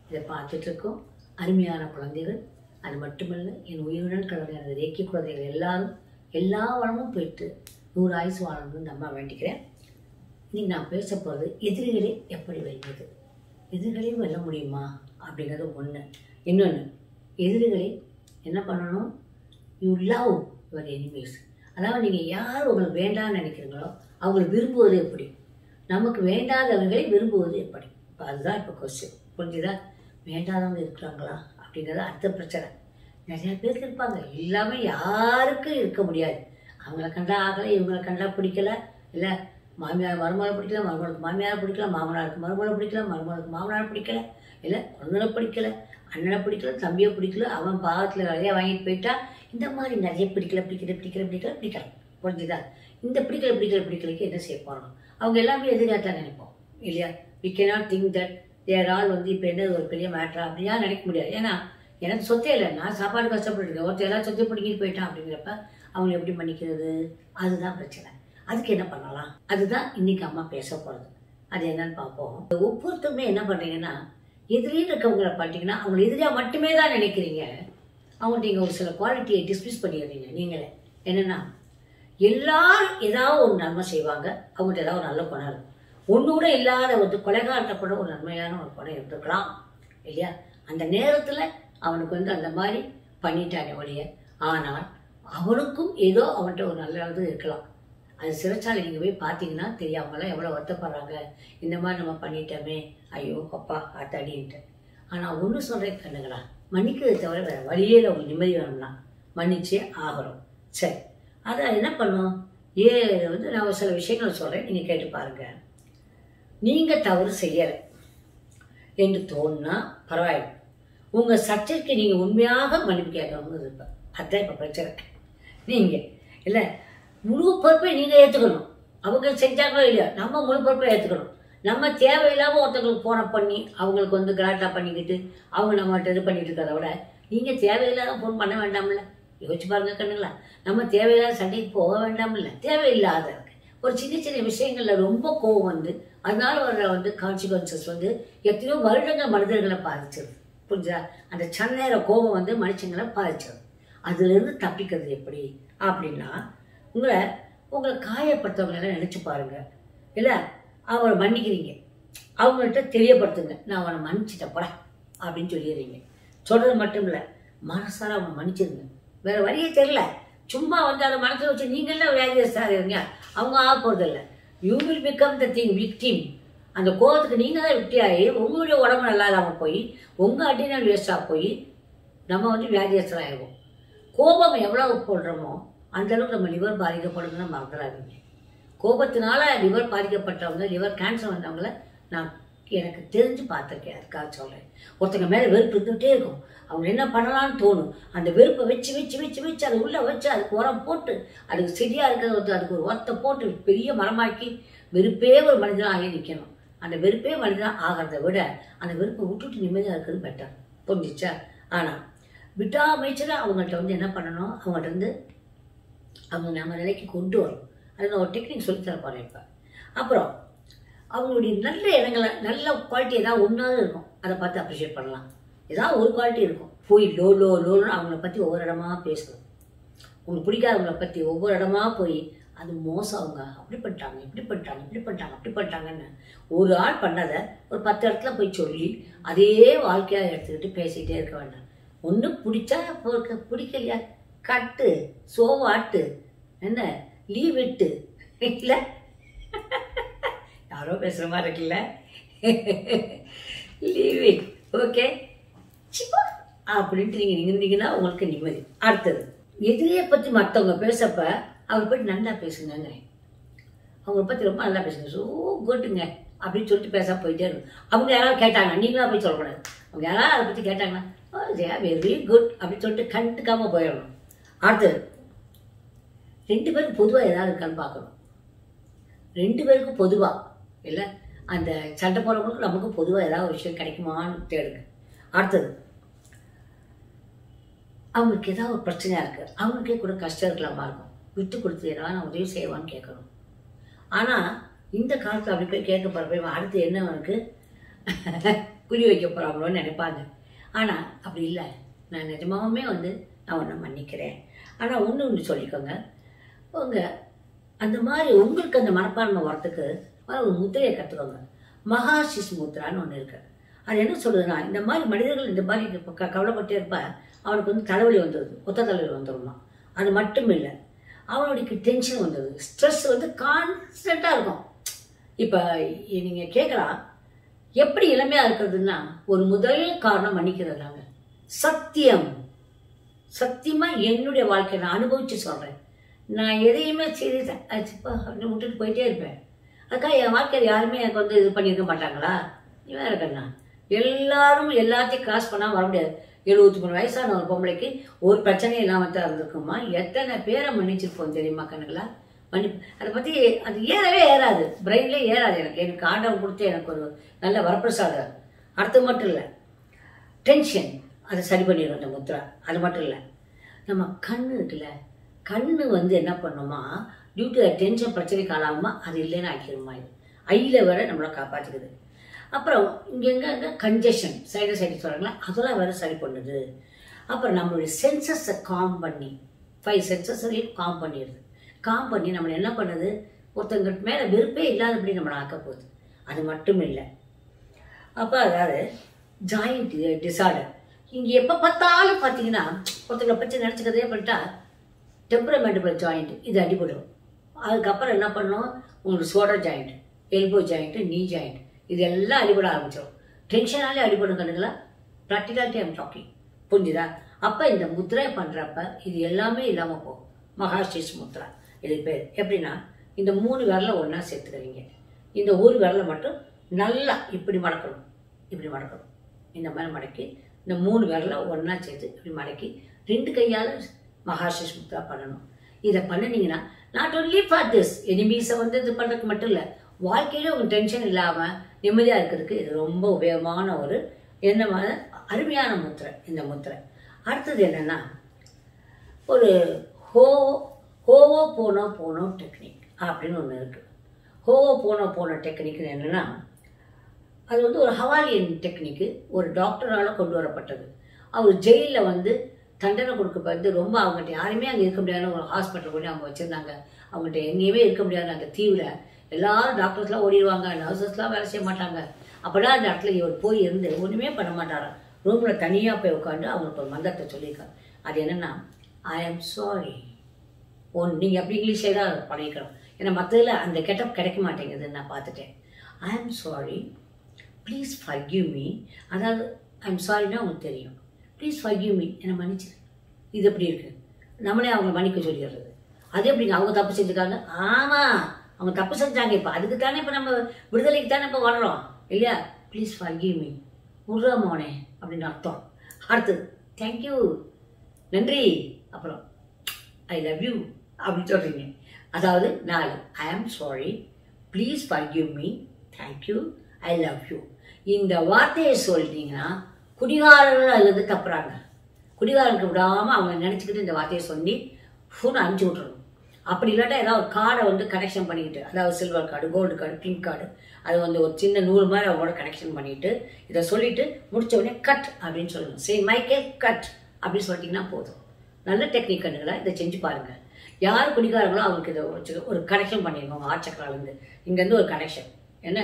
இதை பார்த்துட்ருக்கோம் அருமையான குழந்தைகள். அது மட்டுமல்ல, என் உயிருடன் கலந்த எனது ரேக்கி குழந்தைகள் எல்லாரும் எல்லா வளமும் பெற்று 100 ஆயுசு வாழணும்னு நம்ம வேண்டிக்கிறேன். இன்னைக்கு நான் பேச போகிறது எதிரிகளை எப்படி வெல்வது. எதிரிகளையும் வெல்ல முடியுமா அப்படிங்கிறது ஒன்று. இன்னொன்று, எதிரிகளை என்ன பண்ணணும்? You love your enemies. அதாவது நீங்கள் யார் உங்களுக்கு வேண்டாம்னு நினைக்கிறீங்களோ அவங்களை விரும்புவது எப்படி, நமக்கு வேண்டாதவர்களை விரும்புவது எப்படி. இப்போ அதுதான் இப்போ கொஸ்டின். புரிஞ்சுதா? வேண்டாதவங்க இருக்கிறாங்களா அப்படிங்கிறது அடுத்த பிரச்சனை. நிறையா பேருக்கு இருப்பாங்க, எல்லாமே யாருக்கும் இருக்க முடியாது. அவங்கள கண்டா ஆகலை, இவங்களை கண்டா பிடிக்கல, இல்லை மாமியார் மருமகளை பிடிக்கல, மருமகளுக்கு மாமியாரை பிடிக்கல, மாமனாருக்கு மருமகளை பிடிக்கல, மருமகளுக்கு மாமனாரை பிடிக்கல, இல்லை குழந்தைகளை பிடிக்கல, அண்ணனை பிடிக்கல, தம்பியை பிடிக்கல, அவன் பாகத்தில் நிறையா வாங்கிட்டு போயிட்டா. இந்த மாதிரி நிறைய பிடிக்கல. புரிஞ்சுதா? இந்த பிடிக்கலைக்கு என்ன செய்ய போகிறோம்? அவங்க எல்லாமே எதிராக நினைப்போம் இல்லையா? We cannot think that they're all இப்போ என்ன ஒரு பெரிய மேட்ரா அப்படியா நினைக்க முடியாது. ஏன்னா எனக்கு சொத்தே இல்லை, நான் சாப்பாடு கஷ்டப்பட்டுருக்கேன். ஒருத்தர் எல்லாம் சொத்தை பிடிக்கிட்டு போயிட்டான் அப்படிங்கிறப்ப அவங்களை எப்படி பண்ணிக்கிறது? அதுதான் பிரச்சனை. அதுக்கு என்ன பண்ணலாம்? அதுதான் இன்னைக்கு அம்மா பேச போகிறது. அது என்னன்னு பார்ப்போம். ஒவ்வொருத்தருமே என்ன பண்ணுறீங்கன்னா, எதிரின்னு இருக்கவங்களை பார்த்தீங்கன்னா அவங்களை எதிரியாக மட்டுமே தான் நினைக்கிறீங்க. அவங்கள்ட்ட நீங்கள் ஒரு சில குவாலிட்டியை டிஸ்மிஸ் பண்ணிடுறீங்க. நீங்களே என்னென்னா, எல்லாரும் ஏதாவது ஒரு நன்மை செய்வாங்க, அவங்கள்ட்ட ஏதாவது ஒரு நல்ல குணம் இருக்கும். ஒன்று கூட இல்லாத கொலைகாரத்தை கூட ஒரு நன்மையான ஒரு குணம் இருந்துக்கலாம் இல்லையா? அந்த நேரத்தில் அவனுக்கு அந்த மாதிரி பண்ணிட்டாங்க ஒழிய, ஆனால் அவனுக்கும் ஏதோ அவன்கிட்ட ஒரு நல்லது இருக்கலாம். அது சிறைச்சாலை நீங்கள் போய் பார்த்தீங்கன்னா தெரியாமலாம் எவ்வளோ வருத்தப்படுறாங்க. இந்த மாதிரி நம்ம பண்ணிட்டோமே, ஐயோ அப்பா ஆத்தாடின்ட்டு. ஆனால் ஒன்று சொல்கிறேன் கண்ணுங்களா, மன்னிக்கிறதை தவிர வேறு வழியே அவங்க நிம்மதி வேணும்னா மன்னிச்சே ஆகிறோம். சரி, அதை என்ன பண்ணும்? நான் சில விஷயங்கள் சொல்கிறேன், நீங்கள் கேட்டு பாருங்கள். நீங்கள் தவறு செய்யலை என்று தோணுனா பரவாயில்லை. உங்கள் சர்ச்சைக்கு நீங்கள் உண்மையாக மன்னிப்பு கேட்கணும்னு இருப்பேன். அதுதான் இப்போ பிரச்சனை. நீங்கள் இல்லை, முழு பொறுப்பை நீங்கள் ஏற்றுக்கணும். அவங்க செஞ்சாங்களோ இல்லையா, நம்ம முழு பொறுப்பை ஏற்றுக்கணும். நம்ம தேவையில்லாமல் ஒருத்தங்களுக்கு ஃபோனை பண்ணி அவங்களுக்கு கலாட்டா பண்ணிக்கிட்டு அவங்க நம்மகிட்ட இது பண்ணிட்டு இருக்கிறத விட நீங்கள் தேவையில்லாத ஃபோன் பண்ண வேண்டாம்ல. யோசிச்சு பாருங்க கண்ணுங்களா, நம்ம தேவையில்லாத சண்டைக்கு போக வேண்டாம்ல. தேவையில்லாத ஒரு சின்ன சின்ன விஷயங்களில் ரொம்ப கோவம் அதனால வர கான்சிக்வன்சஸ் எத்தனையோ வருடங்கள் மனிதர்களை பாதிச்சிருது. புரிஞ்சா? அந்த சன்னேர கோபம் மனுஷங்களை பாதிச்சிருது. அதுலேருந்து தப்பிக்கிறது எப்படி அப்படின்னா, உங்களை காயப்படுத்தவங்களெல்லாம் நினச்சி பாருங்க. இல்லை, அவரை மன்னிக்கிறீங்க, அவங்கள்ட்ட தெரியப்படுத்துங்க, நான் அவனை மன்னிச்சிட்டப்படா அப்படின்னு சொல்லிடுறீங்க. சொல்கிறது மட்டும் இல்லை, மனசார அவங்க மன்னிச்சிருங்க. வேறு வழியே தெரியல. சும்மா அதை மனசில் வச்சு நீங்கள்லாம் வியாதியஸ்தாருங்க, அவங்க ஆக போகிறதில்ல. You will become the thing victim. அந்த கோபத்துக்கு நீங்கள் தான் விக்டியாகி உங்களுடைய உடம்பு நல்லா இல்லாமல் போய் உங்கள் அடினால் வேஸ்டாக போய் நம்ம வியாதியஸ்தராகிடுவோம். கோபம் எவ்வளோ போடுறோமோ அந்தளவுக்கு நம்ம லிவர் பாதிக்கப்படுதுன்னு மறந்துடாதீங்க. கோபத்தினால லிவர் பாதிக்கப்பட்டவங்க, லிவர் கேன்சர் வந்தவங்கள நான் எனக்கு தெரிஞ்சு பார்த்துருக்கேன். அதுக்காக சொல்கிறேன். ஒருத்தங்க மேலே வெறுப்பு இருந்துகிட்டே இருக்கும். அவங்க என்ன பண்ணலான்னு தோணும். அந்த வெறுப்பை வச்சு வச்சு வச்சு வச்சு அதை உள்ளே வச்சு அதுக்கு உரம் போட்டு அதுக்கு செடியாக இருக்கிறது அதுக்கு ஒரு உரத்தை போட்டு பெரிய மரமாக்கி வெறுப்பே ஒரு மனிதனாக ஆகி நிற்கணும். அந்த வெறுப்பே மனிதனாக ஆகிறத விட அந்த வெறுப்பை விட்டுட்டு நிம்மதியாக இருக்கிறது பெட்டர். புரிஞ்சிச்சா? ஆனால் விட்டாமைச்சராக அவங்கள்ட்ட என்ன பண்ணணும், அவங்கள்ட்ட அவங்க நம்ம நிலைக்கு கொண்டு வரும். அது நான் ஒரு டெக்னிக் சொல்லித்தர போகிறேன் இப்போ. அப்புறம் அவங்களுடைய நல்ல இடங்களை, நல்ல குவாலிட்டி ஏதாவது ஒன்றாவது இருக்கும், அதை பார்த்து அப்ரிஷியேட் பண்ணலாம். ஏதாவது ஒரு குவாலிட்டி இருக்கும், போய் லோன்னு அவங்கள பற்றி ஒவ்வொரு இடமா பேசணும். உங்களுக்கு பிடிக்காதவங்களை பற்றி ஒவ்வொரு இடமா போய் அது மோசம், அவங்க அப்படி பண்ணிட்டாங்க, இப்படி பண்ணிட்டாங்க, இப்படி பண்ணிட்டாங்க, அப்படி பண்ணிட்டாங்கன்னு ஒரு ஆள் பண்ணதை ஒரு 10 இடத்துல போய் சொல்லி அதே வாழ்க்கையாக எடுத்துக்கிட்டு பேசிக்கிட்டே இருக்க வேண்டாம். ஒன்று பிடிச்சா பிடிக்கலையா கட்டு, சோவாட்டு, என்ன லீவ் விட்டு, இல்லை யாரோ பேசுகிற மாதிரி இருக்குல்ல, லீவ் இட், ஓகே அப்படின்ட்டு நீங்கள் இருந்தீங்கன்னா உங்களுக்கு நிம்மதி. அடுத்தது, எதிரியை பற்றி மற்றவங்க பேசப்ப அவரை பற்றி நல்லா பேசுங்க. அவங்கள பற்றி ரொம்ப நல்லா பேசுங்க, ஸோ குட்டுங்க அப்படின்னு சொல்லிட்டு பேச போயிட்டே இருக்கும். அவங்க யாராவது கேட்டாங்க, நீங்களாம் போய் சொல்லக்கூடாது. அவங்க யாராவது அதை பற்றி கேட்டாங்கன்னா வெரி குட் அப்படின்னு சொல்லிட்டு கண்டுக்காமல் போயிடணும். அடுத்தது, 2 பேருக்கு பொதுவாக ஏதாவது இருக்கான்னு பார்க்கணும். 2 பேருக்கும் பொதுவாக இல்லை, அந்த சண்டை போகிறவங்களுக்கும் நமக்கு பொதுவாக ஏதாவது ஒரு விஷயம் கிடைக்குமான்னு தேடுங்க. அடுத்தது, அவங்களுக்கு ஏதாவது ஒரு பிரச்சனையாக இருக்குது, அவங்களுக்கே கூட கஷ்டம் இருக்கலாமா இருக்கும், விட்டு கொடுத்து ஏதாவது நான் உதவி செய்வான்னு கேட்கணும். ஆனால் இந்த காலத்தில் அப்படி போய் கேட்க போகிறப்ப அடுத்து என்ன அவனுக்கு குறி வைக்க போகிறாங்களோன்னு நினைப்பாங்க. ஆனால் அப்படி இல்லை. நான் நிஜமாவுமே வந்து நான் உன்னை மன்னிக்கிறேன். ஆனால் ஒன்று சொல்லிக்கோங்க, உங்கள் அந்த மாதிரி உங்களுக்கு அந்த மனப்பான்மை வரத்துக்கு ஒரு முத்திரையை கற்றுக்கோங்க. மகாசிஷ் முத்ரான்னு ஒன்று இருக்கு. அது என்ன சொல்லுதுன்னா, இந்த மாதிரி மனிதர்கள் இந்த மாதிரி கவலைப்பட்டே இருப்ப அவனுக்கு வந்து தலைவலி வந்துடுது, ஒத்த தலைவலி வந்துடுமா. அது மட்டும் இல்லை, அவனுடைய டென்ஷன் வந்துடுது, ஸ்ட்ரெஸ் வந்து கான்ஸ்டண்ட்டாக இருக்கும். இப்போ நீங்கள் கேட்கலாம், எப்படி இளமையாக இருக்கிறதுன்னா ஒரு முதல் காரணம் மன்னிக்கிறது தாங்க. சத்தியமாக என்னுடைய வாழ்க்கையை நான் அனுபவித்து சொல்கிறேன். நான் எதையுமே சீரியஸாக அப்படின்னு விட்டுட்டு போயிட்டே இருப்பேன். அதுக்காக என் வாழ்க்கையில் யாருமே எனக்கு வந்து இது பண்ணியிருக்க மாட்டாங்களா? இவன் இருக்கண்ணா, எல்லாரும் எல்லாத்தையும் கிராஸ் பண்ணால் வர முடியாது. 73 வயசான ஒரு பொம்பளைக்கு ஒரு பிரச்சனையும் இல்லாமல் தான் இருந்திருக்குமா. எத்தனை பேரை மன்னிச்சிருப்போம் தெரியுமா கணக்குல? மன்னிப்பு அதை பற்றி அது ஏறவே ஏறாது, பிரெயின்லேயே ஏறாது. எனக்கு ஆண்டவன் கொடுத்து எனக்கு ஒரு நல்ல வரப்பிரசாதம். அடுத்து மட்டும் இல்லை, டென்ஷன் அதை சரி பண்ணிடும் அந்த முத்ரா. அது மட்டும் இல்லை, நம்ம கண்ணு இருக்குல்ல, கண்ணு வந்து என்ன பண்ணுமா, டியூ டு டென்ஷன் பிரச்சனைக்கு ஆளாகுமா, அது இல்லைன்னு ஆக்கிடுமா. இது ஐயில் வேற நம்மளை காப்பாற்றிக்குது. அப்புறம் இங்கே கன்ஜெஷன் சைனசைட்டிஸ் சொல்கிறாங்களா, அதெல்லாம் வேற சரி பண்ணுது. அப்புறம் நம்மளுடைய சென்சஸை காம் பண்ணி 5 சென்சஸையும் காம் பண்ணிடுது. காம் பண்ணி நம்மளை என்ன பண்ணுது, ஒருத்தங்க மேலே வெறுப்பே இல்லாதபடி நம்மளை ஆக்க போகுது. அது மட்டும் இல்லை, அப்போ அதாவது ஜாயிண்ட் டிசார்டர். இங்கே எப்போ பார்த்தாலும் பார்த்தீங்கன்னா ஒருத்தங்களை பற்றி நினச்சிக்கிறதே பண்ணிட்டா டெம்பரமெண்டபிள் ஜாயிண்ட் இது அடிபடும். அதுக்கப்புறம் என்ன பண்ணோம், உங்களுக்கு ஷோல்டர் ஜாயிண்ட், எல்போ ஜாயிண்ட்டு, நீ ஜாயிண்ட், இது எல்லாம் அடிபட ஆரம்பிச்சிடும். டென்ஷனாலே அடிபடும் கண்ணுங்களா. ப்ராக்டிகாலிட்டி ஐம் டாக்கிங், புரிஞ்சுதா? அப்போ இந்த முத்ரை பண்ணுறப்ப இது எல்லாமே இல்லாமல் போகும். மகாசிஷ் முத்ரா இது பேர். எப்படின்னா, இந்த 3 விரலை ஒன்றா சேர்த்துக்கிறீங்க. இந்த ஒரு விரலை மட்டும் நல்லா இப்படி மடக்கணும், இப்படி மடக்கணும். இந்த மாதிரி மடக்கி இந்த 3 விரலை ஒன்றா சேர்த்து இப்படி மடக்கி 2 கையால் மகாசிஷ் முத்ரா பண்ணணும். இதை பண்ணினீங்கன்னா நாட் ஒன்லி ஃபார் திஸ் எனிமீஸை வந்து இது பண்ணுறதுக்கு மட்டும் இல்லை, வாழ்க்கையில ஒரு டென்ஷன் இல்லாமல் நிம்மதியாக இருக்கிறதுக்கு இது ரொம்ப உபயோகமான ஒரு என்னமான அருமையான முத்திரை இந்த முத்திரை. அடுத்தது என்னென்னா, ஒரு ஹோவோ போனோ டெக்னிக் அப்படின்னு ஒன்று இருக்குது. ஹோவோ போனோ டெக்னிக்னு என்னென்னா, அது வந்து ஒரு ஹவாலியன் டெக்னிக்கு, ஒரு டாக்டரால் கொண்டு வரப்பட்டது. அவர் ஜெயிலில் வந்து தண்டனை கொடுக்கப்பட்டு ரொம்ப அவங்ககிட்ட யாருமே அங்கே இருக்க முடியாத ஒரு ஹாஸ்பிட்டல் கூட அவங்க வச்சுருந்தாங்க. அவங்ககிட்ட எங்கேயுமே இருக்க முடியாது. அந்த தீவில் எல்லாரும் டாக்டர்ஸ்லாம் ஓடிடுவாங்க, நர்சஸ்லாம் வேலை செய்ய மாட்டாங்க. அப்போதான் அந்த இடத்துல இவர் போய் இருந்து ஒன்றுமே பண்ண மாட்டாராம். ரூமில் தனியாக போய் உட்காந்து அவங்களுக்கு ஒரு மந்திரத்தை சொல்லியிருக்காரு. அது என்னென்னா, ஐ ஆம் சாரி. நீங்கள் அப்படி இங்கிலீஷே தான் பண்ணிக்கணும், ஏன்னா மற்றதில் அந்த கெட்டப் கிடைக்க மாட்டேங்குதுன்னு நான் பார்த்துட்டேன். ஐ am sorry, please forgive me. அதாவது ஐ ஆம் சாரின்னா உங்களுக்கு தெரியும், ப்ளீஸ் ஃபர்கிவ் மீ, என்னை மன்னிச்சிரு. இது எப்படி இருக்குது, நம்மளே அவங்க மன்னிக்க சொல்லிடுறது. அது எப்படிங்க, அவங்க தப்பு செஞ்சுருக்காங்க. ஆமாம், அவங்க தப்பு செஞ்சாங்க. இப்போ அதுக்கு தானே இப்போ நம்ம விடுதலைக்கு தானே இப்போ வர்றோம் இல்லையா. ப்ளீஸ் ஃபர்கிவ் மீ, முர்ரா மோனே அப்படின்னு அர்த்தம். அடுத்தது தேங்க்யூ, நன்றி. அப்புறம் ஐ லவ் யூ அப்படின்னு சொல்கிறீங்க. அதாவது 4 I am sorry, please forgive me, thank you, I love you. இந்த வார்த்தையை சொல்லிட்டீங்கன்னா குடிகாரர்கள் அல்லது தப்புறாங்க. குடிகாரனுக்கு விடாமல் அவங்க நினச்சிக்கிட்டு இந்த வார்த்தையை சொல்லி ஃபோனை அனுப்பிச்சி விட்றணும். அப்படி இல்லாட்டா ஏதாவது ஒரு கார்டை வந்து கனெக்ஷன் பண்ணிக்கிட்டு, அதாவது silver card, gold card, pink card, அது வந்து ஒரு சின்ன நூல் மாதிரி அவங்களோட கனெக்ஷன் பண்ணிவிட்டு இதை சொல்லிவிட்டு முடிச்ச உடனே கட் அப்படின்னு சொல்லணும். சரி மைக்கே கட் அப்படின்னு சொல்லிட்டிங்கன்னா போதும். நல்ல டெக்னிக் கண்டுங்களா, இதை செஞ்சு பாருங்கள். யார் குடிக்காரங்களோ அவங்களுக்கு இதை வச்சு ஒரு கனெக்ஷன் பண்ணிடுங்க. உங்கள் ஆச்சக்கராலேருந்து இங்கேருந்து ஒரு கனெக்ஷன் என்ன,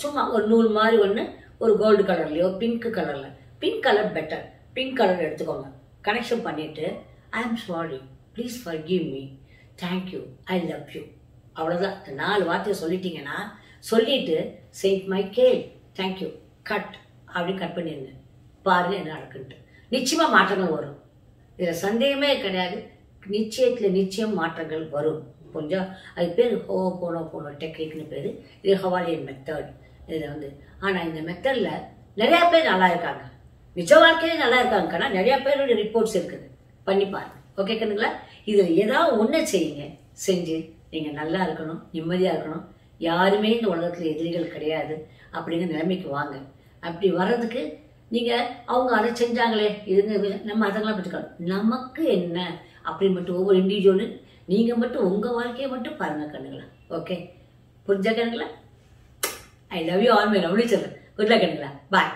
சும்மா ஒரு நூல் மாதிரி ஒன்று, ஒரு கோல்டு கலர்லையோ பிங்க் கலரில், pink colour better, pink colour எடுத்துக்கோங்க. கனெக்ஷன் பண்ணிவிட்டு I am sorry, please forgive me, thank you, I love you. அவ்வளோதான். இந்த 4 வார்த்தையை சொல்லிட்டீங்கன்னா, சொல்லிவிட்டு செயின்ட் மைக்கேல் தேங்க்யூ கட் அப்படி கட் பண்ணிடுங்க. பாருங்கள் என்ன நடக்குன்ட்டு. நிச்சயமாக மாற்றங்கள் வரும், இதில் சந்தேகமே கிடையாது. நிச்சயத்தில் நிச்சயம் மாற்றங்கள் வரும். கொஞ்சம் அது பேர் போனோ டெக்னிக்னு பேர். இது ஹவாலியன் மெத்தட். இதில் வந்து ஆனால் இந்த மெத்தடில் நிறையா பேர் நல்லா இருக்காங்க, நிஜ வாழ்க்கையிலே நல்லா இருக்காங்க. ஆனால் நிறையா பேருடைய ரிப்போர்ட்ஸ் இருக்குது, பண்ணி பாருங்க. ஓகே கண்ணுங்களா, இதில் ஏதாவது ஒன்று செய்யுங்க. செஞ்சு நீங்கள் நல்லா இருக்கணும், நிம்மதியாக இருக்கணும். யாருமே இந்த உலகத்தில் எதிரிகள் கிடையாது அப்படிங்கிற நிலைமைக்கு வாங்க. அப்படி வர்றதுக்கு நீங்கள் அவங்க அதை செஞ்சாங்களே இதுங்க நம்ம அதெல்லாம் பற்றிக்கலாம். நமக்கு என்ன அப்படின்னு மட்டும் ஒவ்வொரு இண்டிவிஜுவலு நீங்கள் மட்டும் உங்கள் வாழ்க்கையை மட்டும் பாருங்கள் கண்ணுங்களா. ஓகே, புரிஞ்ச கண்ணுங்களா. I love you all my lovely children. Good luck கண்ணுங்களா. பாய்.